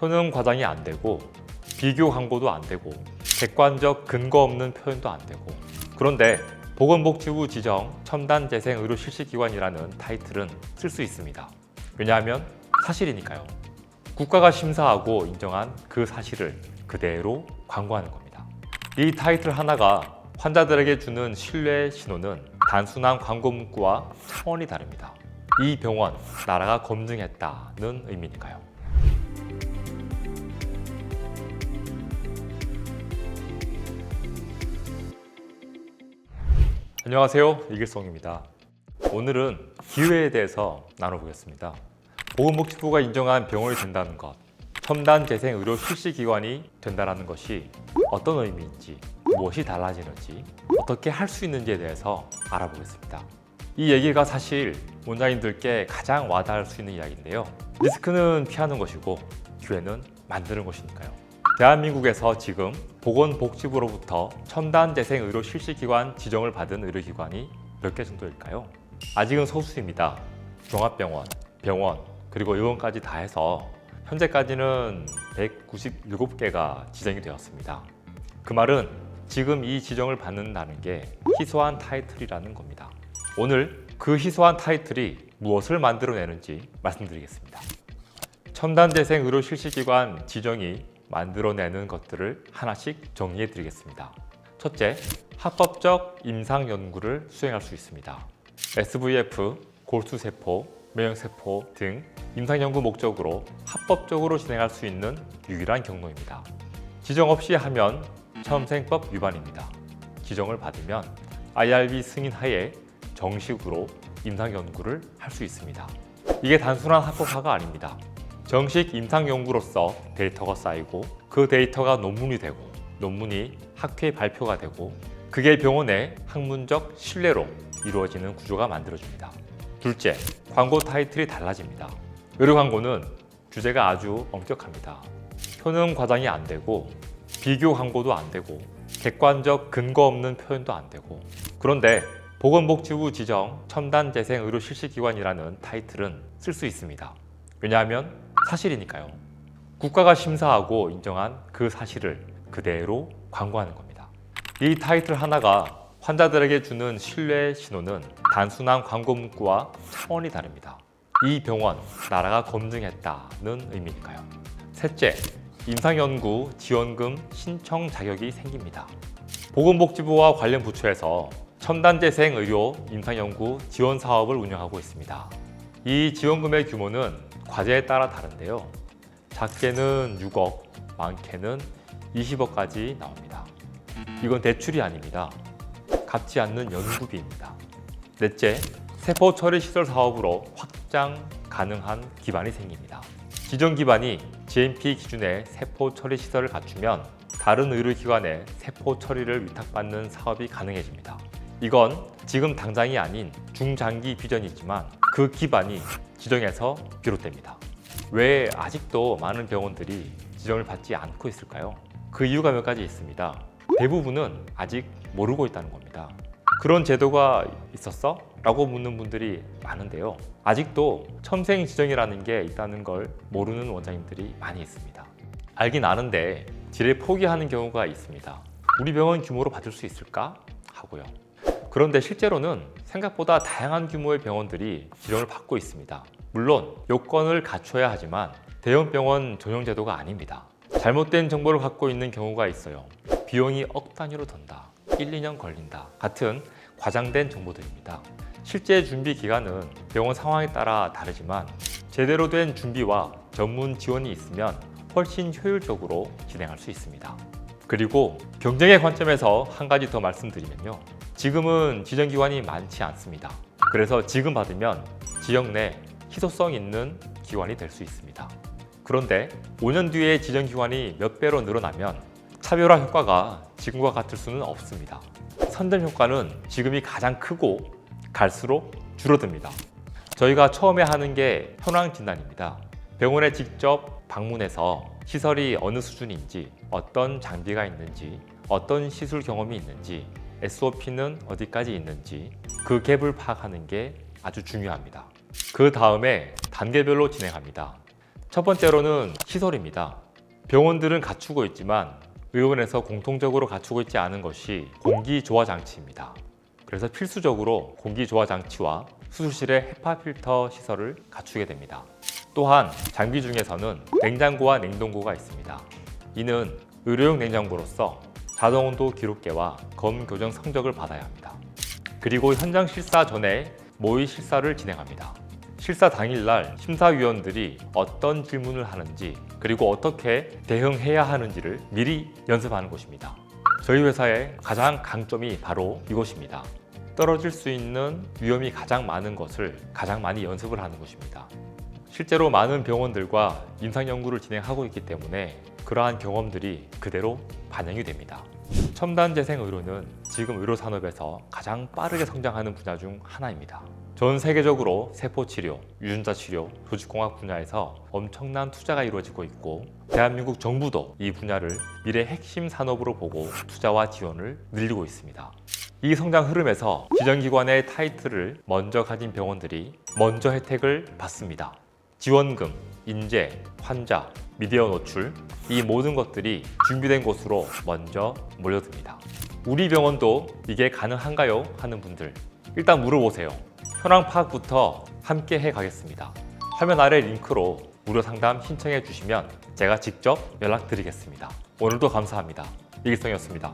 효능 과장이 안 되고 비교 광고도 안 되고 객관적 근거 없는 표현도 안 되고, 그런데 보건복지부 지정 첨단재생의료 실시기관이라는 타이틀은 쓸 수 있습니다. 왜냐하면 사실이니까요. 국가가 심사하고 인정한 그 사실을 그대로 광고하는 겁니다. 이 타이틀 하나가 환자들에게 주는 신뢰의 신호는 단순한 광고 문구와 차원이 다릅니다. 이 병원 나라가 검증했다는 의미니까요. 안녕하세요, 이길성입니다. 오늘은 기회에 대해서 나눠보겠습니다. 보건복지부가 인정한 병원이 된다는 것, 첨단재생의료 실시기관이 된다는 것이 어떤 의미인지, 무엇이 달라지는지, 어떻게 할 수 있는지에 대해서 알아보겠습니다. 이 얘기가 사실 원장님들께 가장 와닿을 수 있는 이야기인데요. 리스크는 피하는 것이고 기회는 만드는 것이니까요. 대한민국에서 지금 보건복지부로부터 첨단재생의료 실시기관 지정을 받은 의료기관이 몇 개 정도일까요? 아직은 소수입니다. 종합병원, 병원, 그리고 의원까지 다 해서 현재까지는 197개가 지정이 되었습니다. 그 말은 지금 이 지정을 받는다는 게 희소한 타이틀이라는 겁니다. 오늘 그 희소한 타이틀이 무엇을 만들어내는지 말씀드리겠습니다. 첨단재생의료 실시기관 지정이 만들어내는 것들을 하나씩 정리해 드리겠습니다. 첫째, 합법적 임상연구를 수행할 수 있습니다. SVF, 골수세포, 면역세포 등 임상연구 목적으로 합법적으로 진행할 수 있는 유일한 경로입니다. 지정 없이 하면 첨생법 위반입니다. 지정을 받으면 IRB 승인 하에 정식으로 임상연구를 할 수 있습니다. 이게 단순한 합법화가 아닙니다. 정식 임상연구로서 데이터가 쌓이고 그 데이터가 논문이 되고 논문이 학회 발표가 되고 그게 병원의 학문적 신뢰로 이루어지는 구조가 만들어집니다. 둘째, 광고 타이틀이 달라집니다. 의료 광고는 주제가 아주 엄격합니다. 효능 과장이 안 되고 비교 광고도 안 되고 객관적 근거 없는 표현도 안 되고, 그런데 보건복지부 지정 첨단재생의료 실시기관이라는 타이틀은 쓸 수 있습니다. 왜냐하면 사실이니까요. 국가가 심사하고 인정한 그 사실을 그대로 광고하는 겁니다. 이 타이틀 하나가 환자들에게 주는 신뢰의 신호는 단순한 광고 문구와 차원이 다릅니다. 이 병원 나라가 검증했다는 의미니까요. 셋째, 임상연구 지원금 신청 자격이 생깁니다. 보건복지부와 관련 부처에서 첨단재생의료 임상연구 지원 사업을 운영하고 있습니다. 이 지원금의 규모는 과제에 따라 다른데요. 작게는 6억, 많게는 20억까지 나옵니다. 이건 대출이 아닙니다. 갚지 않는 연구비입니다. 넷째, 세포 처리 시설 사업으로 확장 가능한 기반이 생깁니다. 지정 기반이 GMP 기준의 세포 처리 시설을 갖추면 다른 의료기관에 세포 처리를 위탁받는 사업이 가능해집니다. 이건 지금 당장이 아닌 중장기 비전이지만 그 기반이 지정에서 비롯됩니다. 왜 아직도 많은 병원들이 지정을 받지 않고 있을까요? 그 이유가 몇 가지 있습니다. 대부분은 아직 모르고 있다는 겁니다. 그런 제도가 있었어? 라고 묻는 분들이 많은데요. 아직도 첨생 지정이라는 게 있다는 걸 모르는 원장님들이 많이 있습니다. 알긴 아는데 지레 포기하는 경우가 있습니다. 우리 병원 규모로 받을 수 있을까? 하고요. 그런데 실제로는 생각보다 다양한 규모의 병원들이 지정을 받고 있습니다. 물론 요건을 갖춰야 하지만 대형 병원 전용 제도가 아닙니다. 잘못된 정보를 갖고 있는 경우가 있어요. 비용이 억 단위로 든다, 1, 2년 걸린다 같은 과장된 정보들입니다. 실제 준비 기간은 병원 상황에 따라 다르지만 제대로 된 준비와 전문 지원이 있으면 훨씬 효율적으로 진행할 수 있습니다. 그리고 경쟁의 관점에서 한 가지 더 말씀드리면요. 지금은 지정기관이 많지 않습니다. 그래서 지금 받으면 지역 내 희소성 있는 기관이 될 수 있습니다. 그런데 5년 뒤에 지정기관이 몇 배로 늘어나면 차별화 효과가 지금과 같을 수는 없습니다. 선점 효과는 지금이 가장 크고 갈수록 줄어듭니다. 저희가 처음에 하는 게 현황 진단입니다. 병원에 직접 방문해서 시설이 어느 수준인지, 어떤 장비가 있는지, 어떤 시술 경험이 있는지, SOP는 어디까지 있는지 그 갭을 파악하는 게 아주 중요합니다. 그 다음에 단계별로 진행합니다. 첫 번째로는 시설입니다. 병원들은 갖추고 있지만 의원에서 공통적으로 갖추고 있지 않은 것이 공기조화 장치입니다. 그래서 필수적으로 공기조화 장치와 수술실의 헤파 필터 시설을 갖추게 됩니다. 또한 장비 중에서는 냉장고와 냉동고가 있습니다. 이는 의료용 냉장고로서 자동온도 기록계와 검 교정 성적을 받아야 합니다. 그리고 현장 실사 전에 모의 실사를 진행합니다. 실사 당일날 심사위원들이 어떤 질문을 하는지 그리고 어떻게 대응해야 하는지를 미리 연습하는 곳입니다. 저희 회사의 가장 강점이 바로 이곳입니다. 떨어질 수 있는 위험이 가장 많은 것을 가장 많이 연습을 하는 곳입니다. 실제로 많은 병원들과 임상연구를 진행하고 있기 때문에 그러한 경험들이 그대로 반영이 됩니다. 첨단 재생 의료는 지금 의료산업에서 가장 빠르게 성장하는 분야 중 하나입니다. 전 세계적으로 세포치료, 유전자 치료, 조직공학 분야에서 엄청난 투자가 이루어지고 있고 대한민국 정부도 이 분야를 미래 핵심 산업으로 보고 투자와 지원을 늘리고 있습니다. 이 성장 흐름에서 지정기관의 타이틀을 먼저 가진 병원들이 먼저 혜택을 받습니다. 지원금, 인재, 환자, 미디어 노출, 이 모든 것들이 준비된 곳으로 먼저 몰려듭니다. 우리 병원도 이게 가능한가요? 하는 분들 일단 물어보세요. 현황 파악부터 함께 해 가겠습니다. 화면 아래 링크로 무료 상담 신청해 주시면 제가 직접 연락드리겠습니다. 오늘도 감사합니다. 이기성이었습니다.